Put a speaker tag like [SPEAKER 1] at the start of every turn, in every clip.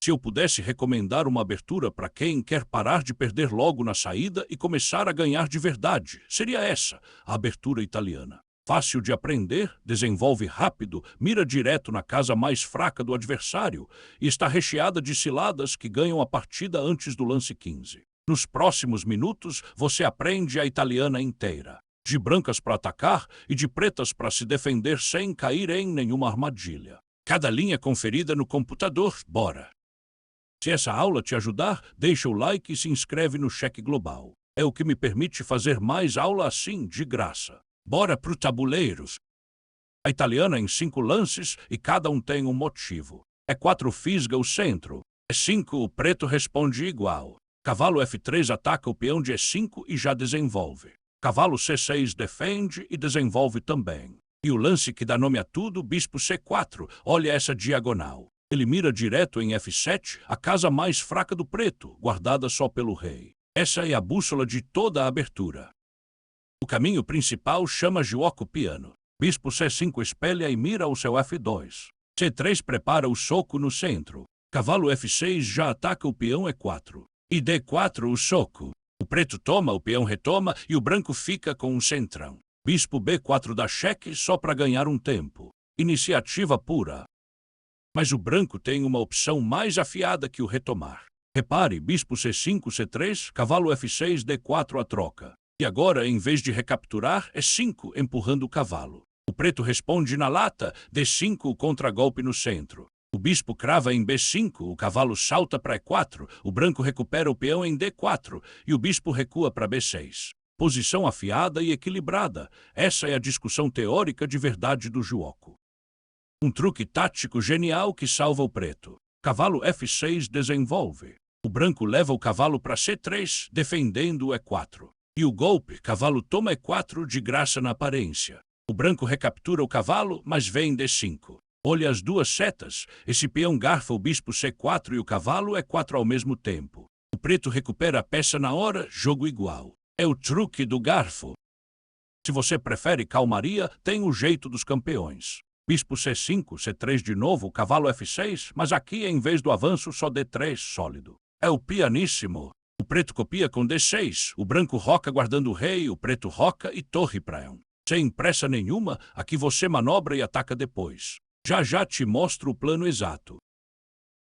[SPEAKER 1] Se eu pudesse recomendar uma abertura para quem quer parar de perder logo na saída e começar a ganhar de verdade, seria essa, a abertura italiana. Fácil de aprender, desenvolve rápido, mira direto na casa mais fraca do adversário e está recheada de ciladas que ganham a partida antes do lance 15. Nos próximos minutos, você aprende a italiana inteira. De brancas para atacar e de pretas para se defender sem cair em nenhuma armadilha. Cada linha conferida no computador, bora! Se essa aula te ajudar, deixa o like e se inscreve no Cheque Global. É o que me permite fazer mais aula assim, de graça. Bora pro tabuleiro. A italiana em 5 lances e cada um tem um motivo. E4 fisga o centro. E5 o preto responde igual. Cavalo F3 ataca o peão de E5 e já desenvolve. Cavalo C6 defende e desenvolve também. E o lance que dá nome a tudo, bispo C4, olha essa diagonal. Ele mira direto em F7, a casa mais fraca do preto, guardada só pelo rei. Essa é a bússola de toda a abertura. O caminho principal chama Giuoco piano. Bispo C5 espelha e mira o seu F2. C3 prepara o soco no centro. Cavalo F6 já ataca o peão E4. E D4 o soco. O preto toma, o peão retoma e o branco fica com um centrão. Bispo B4 dá cheque só para ganhar um tempo. Iniciativa pura. Mas o branco tem uma opção mais afiada que o retomar. Repare, bispo C5, C3, cavalo F6, D4 a troca. E agora, em vez de recapturar, é 5 empurrando o cavalo. O preto responde na lata, D5 o contragolpe no centro. O bispo crava em B5, o cavalo salta para E4, o branco recupera o peão em D4 e o bispo recua para B6. Posição afiada e equilibrada. Essa é a discussão teórica de verdade do Giuoco. Um truque tático genial que salva o preto. Cavalo F6 desenvolve. O branco leva o cavalo para C3, defendendo o E4. E o golpe, cavalo toma E4 de graça na aparência. O branco recaptura o cavalo, mas vem D5. Olha as duas setas. Esse peão garfa o bispo C4 e o cavalo E4 ao mesmo tempo. O preto recupera a peça na hora, jogo igual. É o truque do garfo. Se você prefere calmaria, tem o jeito dos campeões. Bispo C5, C3 de novo, cavalo F6, mas aqui em vez do avanço só D3 sólido. É o pianíssimo. O preto copia com D6, o branco roca guardando o rei, o preto roca e torre peão. Sem pressa nenhuma, aqui você manobra e ataca depois. Já já te mostro o plano exato.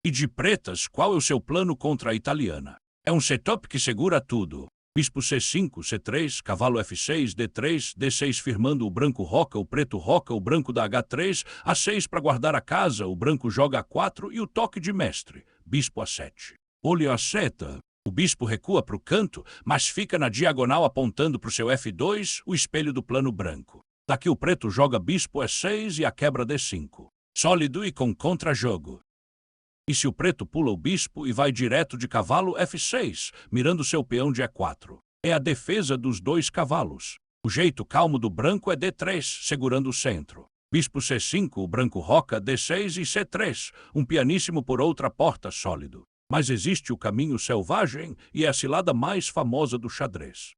[SPEAKER 1] E de pretas, qual é o seu plano contra a italiana? É um setup que segura tudo. Bispo C5, C3, cavalo F6, D3, D6 firmando o branco roca, o preto roca, o branco dá H3, A6 para guardar a casa, o branco joga A4 e o toque de mestre, bispo A7. Olha a seta. O bispo recua para o canto, mas fica na diagonal apontando para o seu F2, o espelho do plano branco. Daqui o preto joga bispo E6 e a quebra D5. Sólido e com contra-jogo. E se o preto pula o bispo e vai direto de cavalo F6, mirando seu peão de E4? É a defesa dos dois cavalos. O jeito calmo do branco é D3, segurando o centro. Bispo C5, o branco roca, D6 e C3, um pianíssimo por outra porta sólido. Mas existe o caminho selvagem e é a cilada mais famosa do xadrez.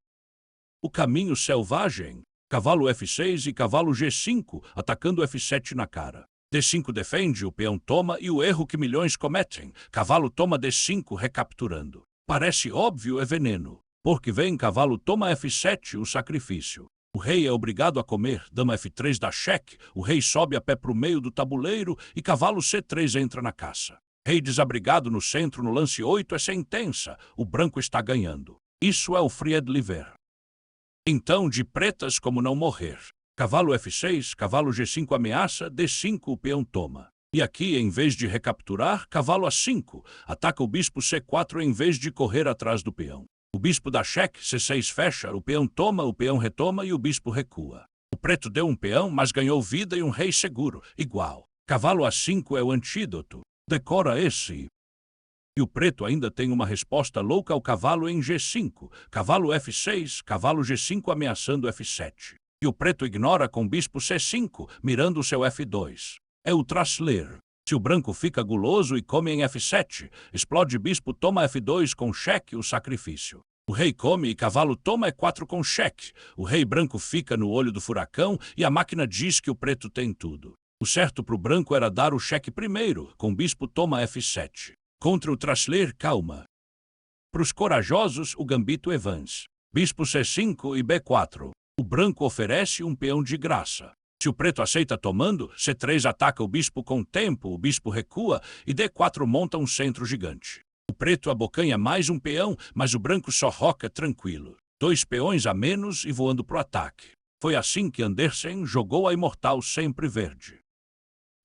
[SPEAKER 1] O caminho selvagem, cavalo F6 e cavalo G5, atacando F7 na cara. D5 defende, o peão toma e o erro que milhões cometem. Cavalo toma D5 recapturando. Parece óbvio, é veneno. Porque vem cavalo toma F7, o sacrifício. O rei é obrigado a comer, dama F3 dá cheque, o rei sobe a pé para o meio do tabuleiro e cavalo C3 entra na caça. Rei desabrigado no centro no lance 8 é sentença, o branco está ganhando. Isso é o Friedliver. Então, de pretas como não morrer. Cavalo F6, cavalo G5 ameaça, D5 o peão toma. E aqui, em vez de recapturar, cavalo A5, ataca o bispo C4 em vez de correr atrás do peão. O bispo dá cheque, C6 fecha, o peão toma, o peão retoma e o bispo recua. O preto deu um peão, mas ganhou vida e um rei seguro, igual. Cavalo A5 é o antídoto. Decora esse. E o preto ainda tem uma resposta louca ao cavalo em G5. Cavalo F6, cavalo G5 ameaçando F7. E o preto ignora com bispo C5, mirando o seu F2. É o Trasler. Se o branco fica guloso e come em F7, explode bispo toma F2 com cheque, o sacrifício. O rei come e cavalo toma E4 com cheque. O rei branco fica no olho do furacão e a máquina diz que o preto tem tudo. O certo para o branco era dar o cheque primeiro, com bispo toma F7. Contra o trasler, calma. Para os corajosos, o gambito Evans. Bispo C5 e B4. O branco oferece um peão de graça. Se o preto aceita tomando, C3 ataca o bispo com tempo, o bispo recua e D4 monta um centro gigante. O preto abocanha mais um peão, mas o branco só roca tranquilo. 2 peões a menos e voando pro ataque. Foi assim que Andersen jogou a imortal sempre verde.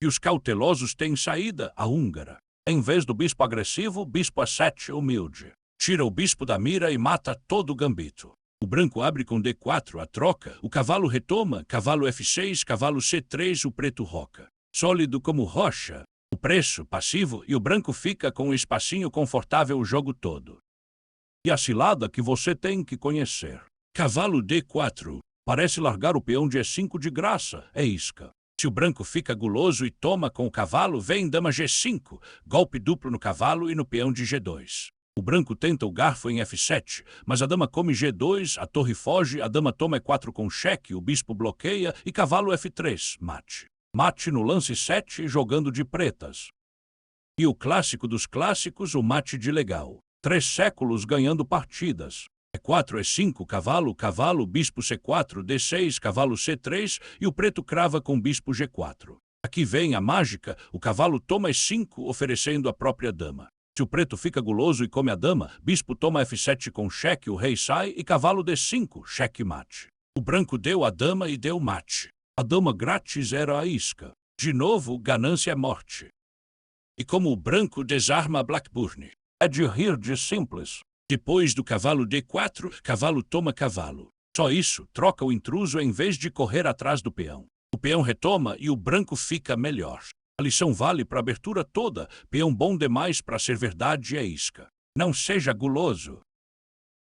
[SPEAKER 1] E os cautelosos têm saída, a húngara. Em vez do bispo agressivo, bispo A7 humilde. Tira o bispo da mira e mata todo o gambito. O branco abre com D4 a troca, o cavalo retoma, cavalo F6, cavalo C3, o preto roca. Sólido como rocha, o preço passivo e o branco fica com um espacinho confortável o jogo todo. E a cilada que você tem que conhecer. Cavalo D4, parece largar o peão de E5 de graça, é isca. Se o branco fica guloso e toma com o cavalo, vem dama G5, golpe duplo no cavalo e no peão de G2. O branco tenta o garfo em F7, mas a dama come G2, a torre foge, a dama toma E4 com cheque, o bispo bloqueia e cavalo F3, mate. Mate no lance 7, jogando de pretas. E o clássico dos clássicos, o mate de legal. 3 séculos ganhando partidas. E4, E5, cavalo, cavalo, bispo C4, D6, cavalo C3 e o preto crava com bispo G4. Aqui vem a mágica, o cavalo toma E5, oferecendo a própria dama. Se o preto fica guloso e come a dama, bispo toma F7 com cheque, o rei sai e cavalo D5, cheque mate. O branco deu a dama e deu mate. A dama grátis era a isca. De novo, ganância é morte. E como o branco desarma Blackburn. É de rir de simples. Depois do cavalo D4, cavalo toma cavalo. Só isso, troca o intruso em vez de correr atrás do peão. O peão retoma e o branco fica melhor. A lição vale para a abertura toda, peão bom demais para ser verdade é isca. Não seja guloso.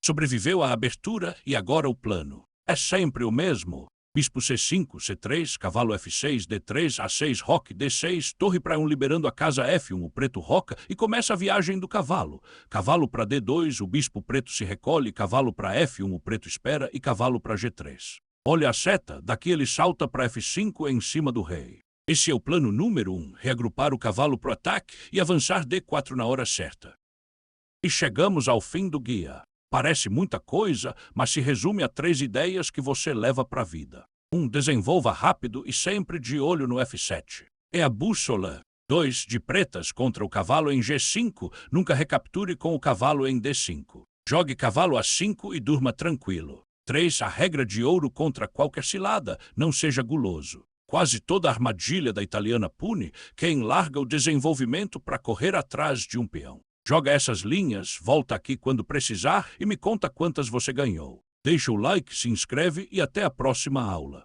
[SPEAKER 1] Sobreviveu à abertura e agora o plano. É sempre o mesmo. Bispo C5, C3, cavalo F6, D3, A6, roque, D6, torre para 1 liberando a casa F1, o preto roca e começa a viagem do cavalo. Cavalo para D2, o bispo preto se recolhe, cavalo para F1, o preto espera e cavalo para G3. Olha a seta, daqui ele salta para F5 em cima do rei. Esse é o plano número 1, reagrupar o cavalo para o ataque e avançar D4 na hora certa. E chegamos ao fim do guia. Parece muita coisa, mas se resume a 3 ideias que você leva para a vida. 1. Desenvolva rápido e sempre de olho no F7. É a bússola. 2. De pretas contra o cavalo em G5, nunca recapture com o cavalo em D5. Jogue cavalo A5 e durma tranquilo. 3. A regra de ouro contra qualquer cilada, não seja guloso. Quase toda a armadilha da italiana pune quem larga o desenvolvimento para correr atrás de um peão. Joga essas linhas, volta aqui quando precisar e me conta quantas você ganhou. Deixa o like, se inscreve e até a próxima aula.